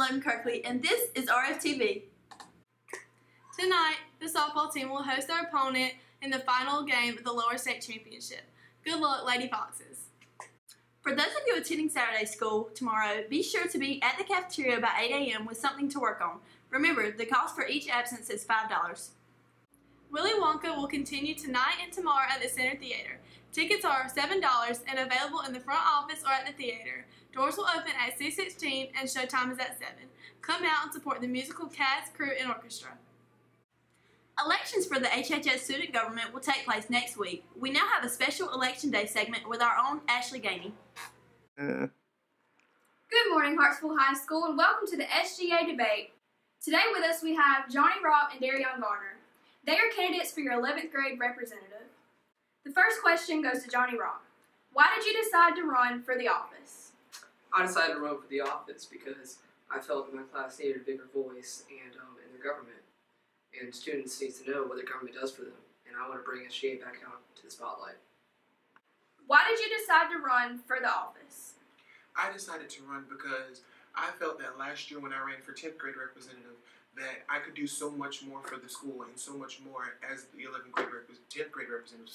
Logan Kirkley, and this is RFTV. Tonight, the softball team will host their opponent in the final game of the lower state championship. Good luck, Lady Foxes. For those of you attending Saturday school tomorrow, be sure to be at the cafeteria by 8 a.m. with something to work on. Remember, the cost for each absence is $5. Willy Wonka will continue tonight and tomorrow at the Center Theater. Tickets are $7 and available in the front office or at the theater. Doors will open at 6:16 and showtime is at 7. Come out and support the musical cast, crew, and orchestra. Elections for the HHS student government will take place next week. We now have a special Election Day segment with our own Ashley Gainey. Good morning, Hartsville High School, and welcome to the SGA debate. Today with us we have Johnny Ropp and Darionne Garner. They are candidates for your 11th grade representative. The first question goes to Johnny Ropp. Why did you decide to run for the office? I decided to run for the office because I felt that my class needed a bigger voice in their government. And students need to know what the government does for them, and I want to bring SGA back out to the spotlight. Why did you decide to run for the office? I decided to run because I felt that last year when I ran for 10th grade representative that I could do so much more for the school and so much more as the 10th grade representative,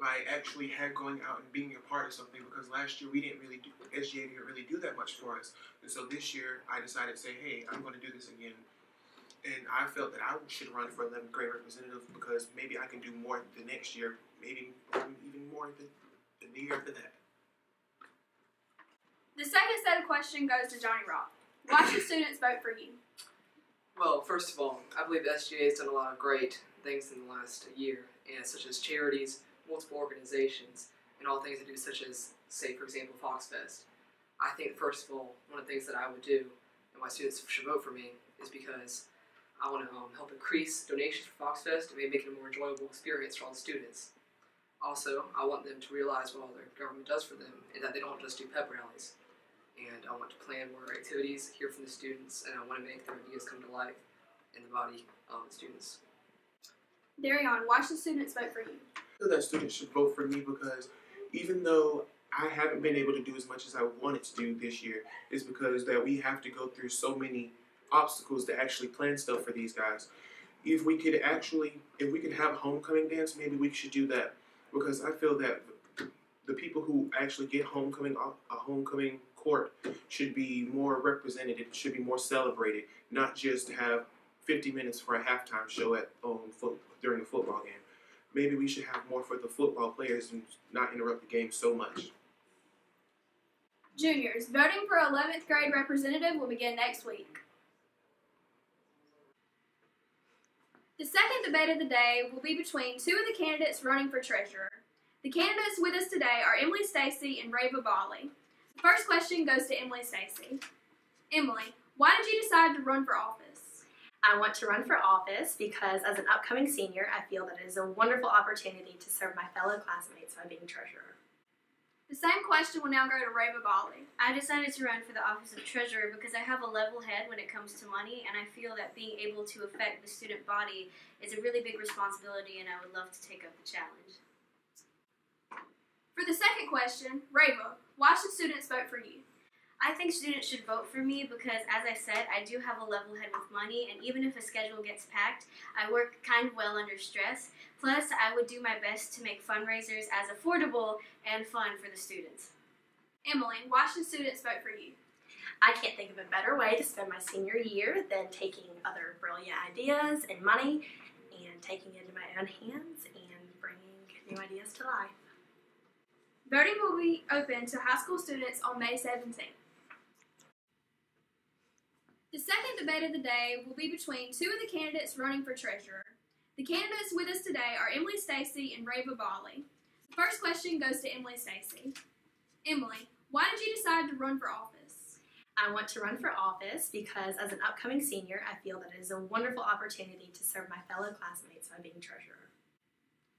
by actually going out and being a part of something, because last year SGA didn't really do that much for us. And so this year I decided to say, hey, I'm going to do this again. And I felt that I should run for 11th grade representative because maybe I can do more the next year, maybe even more the year after that. The second set of questions goes to Johnny Ropp. Why should students vote for you? Well, first of all, I believe the SGA has done a lot of great things in the last year, and such as charities, multiple organizations, and all things they do, such as, say, for example, Fox Fest. I think, first of all, one of the things that I would do, and why students should vote for me, is because I want to help increase donations for Fox Fest and maybe make it a more enjoyable experience for all the students. Also, I want them to realize what all their government does for them and that they don't just do pep rallies. And I want to plan more activities, hear from the students, and I want to make their ideas come to life in the body of the students. Darionne, why should students vote for you? I feel that students should vote for me because even though I haven't been able to do as much as I wanted to do this year, it's because that we have to go through so many obstacles to actually plan stuff for these guys. If we could have a homecoming dance, maybe we should do that, because I feel that the people who actually get a homecoming court should be more represented, it should be more celebrated, not just have 50 minutes for a halftime show during the football game. Maybe we should have more for the football players and not interrupt the game so much. Juniors, voting for 11th grade representative will begin next week. The second debate of the day will be between two of the candidates running for treasurer. The candidates with us today are Emily Stacy and Raeva Bali. The first question goes to Emily Stacy. Emily, why did you decide to run for office? I want to run for office because as an upcoming senior, I feel that it is a wonderful opportunity to serve my fellow classmates by being treasurer. The same question will now go to Raeva Bali. I decided to run for the office of treasurer because I have a level head when it comes to money, and I feel that being able to affect the student body is a really big responsibility, and I would love to take up the challenge. For the second question, Raeva, why should students vote for you? I think students should vote for me because, as I said, I do have a level head with money, and even if a schedule gets packed, I work kind of well under stress. Plus, I would do my best to make fundraisers as affordable and fun for the students. Emily, why should students vote for you? I can't think of a better way to spend my senior year than taking other brilliant ideas and money and taking it into my own hands and bringing new ideas to life. Voting will be open to high school students on May 17th. The second debate of the day will be between two of the candidates running for treasurer. The candidates with us today are Emily Stacy and Raeva Bali. The first question goes to Emily Stacy. Emily, why did you decide to run for office? I want to run for office because as an upcoming senior, I feel that it is a wonderful opportunity to serve my fellow classmates by being treasurer.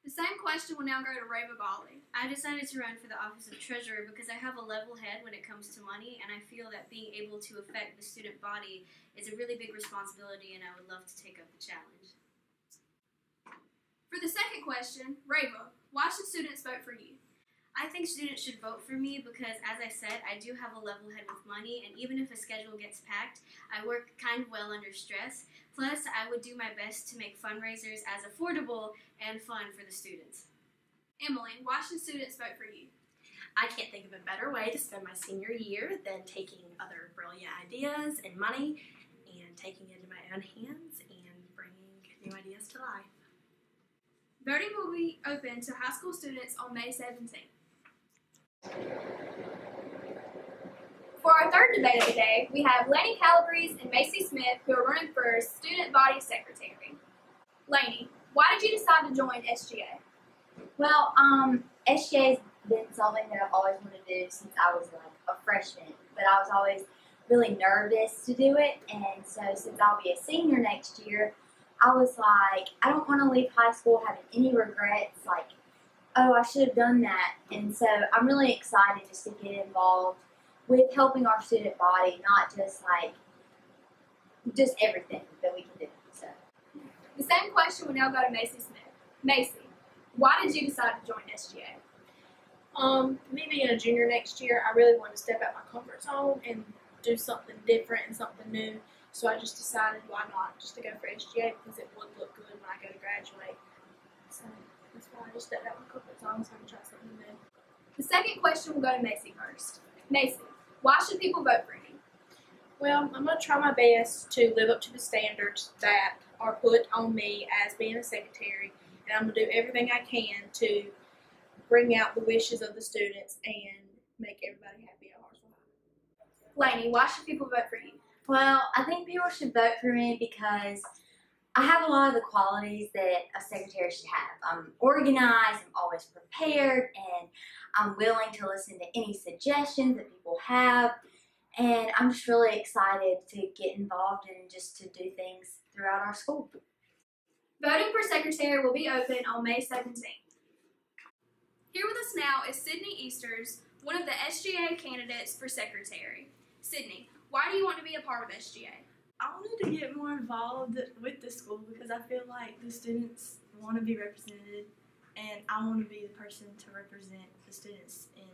The same question will now go to Raeva Bali. I decided to run for the office of treasurer because I have a level head when it comes to money, and I feel that being able to affect the student body is a really big responsibility, and I would love to take up the challenge. For the second question, Raeva, why should students vote for you? I think students should vote for me because, as I said, I do have a level head with money, and even if a schedule gets packed, I work kind of well under stress. Plus, I would do my best to make fundraisers as affordable and fun for the students. Emily, why should students vote for you? I can't think of a better way to spend my senior year than taking other brilliant ideas and money and taking it into my own hands and bringing new ideas to life. Voting will be open to high school students on May 17th. For our third debate of the day, we have Lainey Calabrese and Macy Smith, who are running for Student Body Secretary. Lainey, why did you decide to join SGA? Well, SGA has been something that I've always wanted to do since I was like a freshman, but I was always really nervous to do it, and so since I'll be a senior next year, I was like, I don't want to leave high school having any regrets, like, oh, I should have done that, and so I'm really excited just to get involved with helping our student body, not just everything that we can do. So, the same question will now go to Macy Smith. Macy, why did you decide to join SGA? Me being a junior next year, I really wanted to step out my comfort zone and do something different and something new. So I just decided, why not, just to go for SGA because it would look good when I go to graduate. So that's why I just stepped out my comfort zone so I can try something new. The second question will go to Macy first. Macy, why should people vote for you? Well, I'm going to try my best to live up to the standards that are put on me as being a secretary, and I'm going to do everything I can to bring out the wishes of the students and make everybody happy at Hartsville High. Lainey, why should people vote for you? well, I think people should vote for me because I have a lot of the qualities that a secretary should have. I'm organized, I'm always prepared, and I'm willing to listen to any suggestions that people have. And I'm just really excited to get involved and just to do things throughout our school. Voting for secretary will be open on May 17th. Here with us now is Sidney Easters, one of the SGA candidates for secretary. Sidney, why do you want to be a part of SGA? I wanted to get more involved with the school because I feel like the students want to be represented, and I want to be the person to represent the students in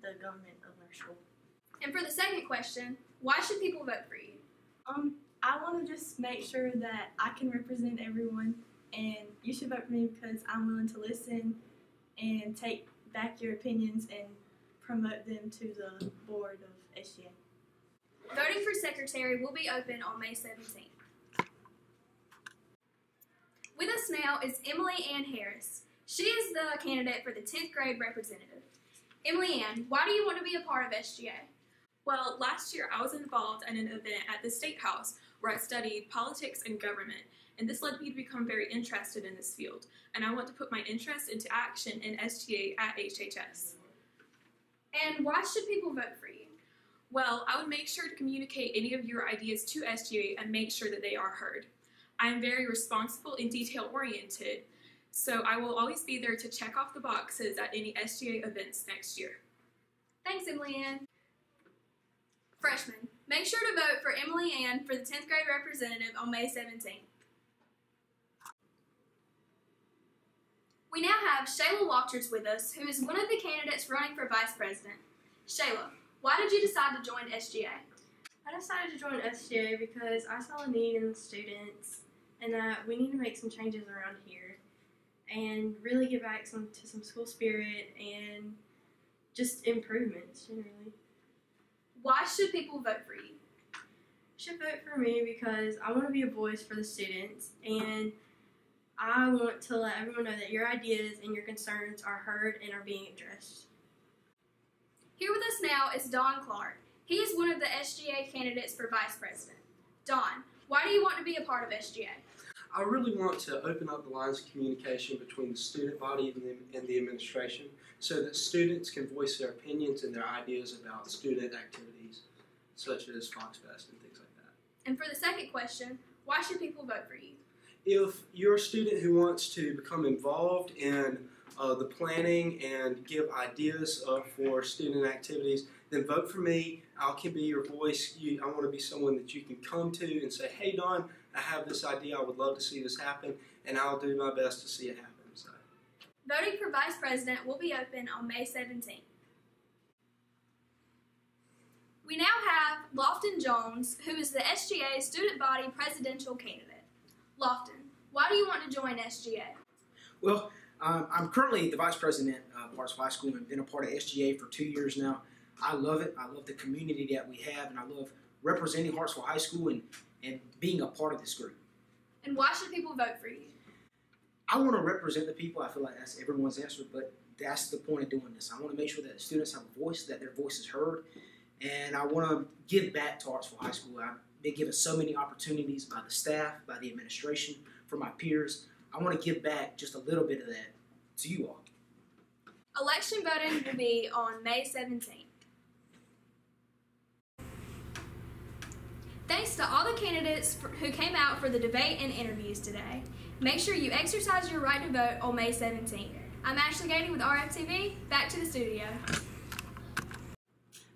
the government of our school. And for the second question, why should people vote for you? I want to just make sure that I can represent everyone, and you should vote for me because I'm willing to listen and take back your opinions and promote them to the board of SGA. Voting for secretary will be open on May 17th. With us now is Emily Ann Harris. She is the candidate for the 10th grade representative. Emily Ann, why do you want to be a part of SGA? Well, last year I was involved in an event at the State House where I studied politics and government, and this led me to become very interested in this field, and I want to put my interest into action in SGA at HHS. And why should people vote for you? Well, I would make sure to communicate any of your ideas to SGA and make sure that they are heard. I am very responsible and detail-oriented, so I will always be there to check off the boxes at any SGA events next year. Thanks, Emily Ann. Freshmen, make sure to vote for Emily Ann for the 10th grade representative on May 17th. We now have Shayla Walters with us, who is one of the candidates running for vice president. Shayla, why did you decide to join SGA? I decided to join SGA because I saw a need in the students and that we need to make some changes around here and really get back to some school spirit and just improvements generally. Why should people vote for you? Should vote for me because I want to be a voice for the students, and I want to let everyone know that your ideas and your concerns are heard and are being addressed. Here with us now is Don Clark. He is one of the SGA candidates for vice president. Don, why do you want to be a part of SGA? I really want to open up the lines of communication between the student body and the administration so that students can voice their opinions and their ideas about student activities such as Foxfest and things like that. And for the second question, why should people vote for you? If you're a student who wants to become involved in the planning and give ideas for student activities, then vote for me. I can be your voice. I want to be someone that you can come to and say, hey, Don, I have this idea. I would love to see this happen, and I'll do my best to see it happen. So. Voting for Vice President will be open on May 17th. We now have Lofton Jones, who is the SGA Student Body Presidential Candidate. Lofton, why do you want to join SGA? Well, I'm currently the Vice President of Hartsville High School and been a part of SGA for 2 years now. I love it. I love the community that we have, and I love representing Hartsville High School and being a part of this group. And why should people vote for you? I want to represent the people. I feel like that's everyone's answer, but that's the point of doing this. I want to make sure that the students have a voice, that their voice is heard, and I want to give back to Hartsville High School. I've been given so many opportunities by the staff, by the administration, from my peers. I want to give back just a little bit of that to you all. Election voting will be on May 17th. Thanks to all the candidates who came out for the debate and interviews today. Make sure you exercise your right to vote on May 17th. I'm Ashley Gady with RFTV. Back to the studio.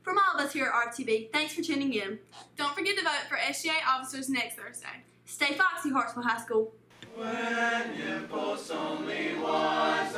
From all of us here at RFTV, thanks for tuning in. Don't forget to vote for SGA officers next Thursday. Stay foxy, Hartsville High School. When impulse only was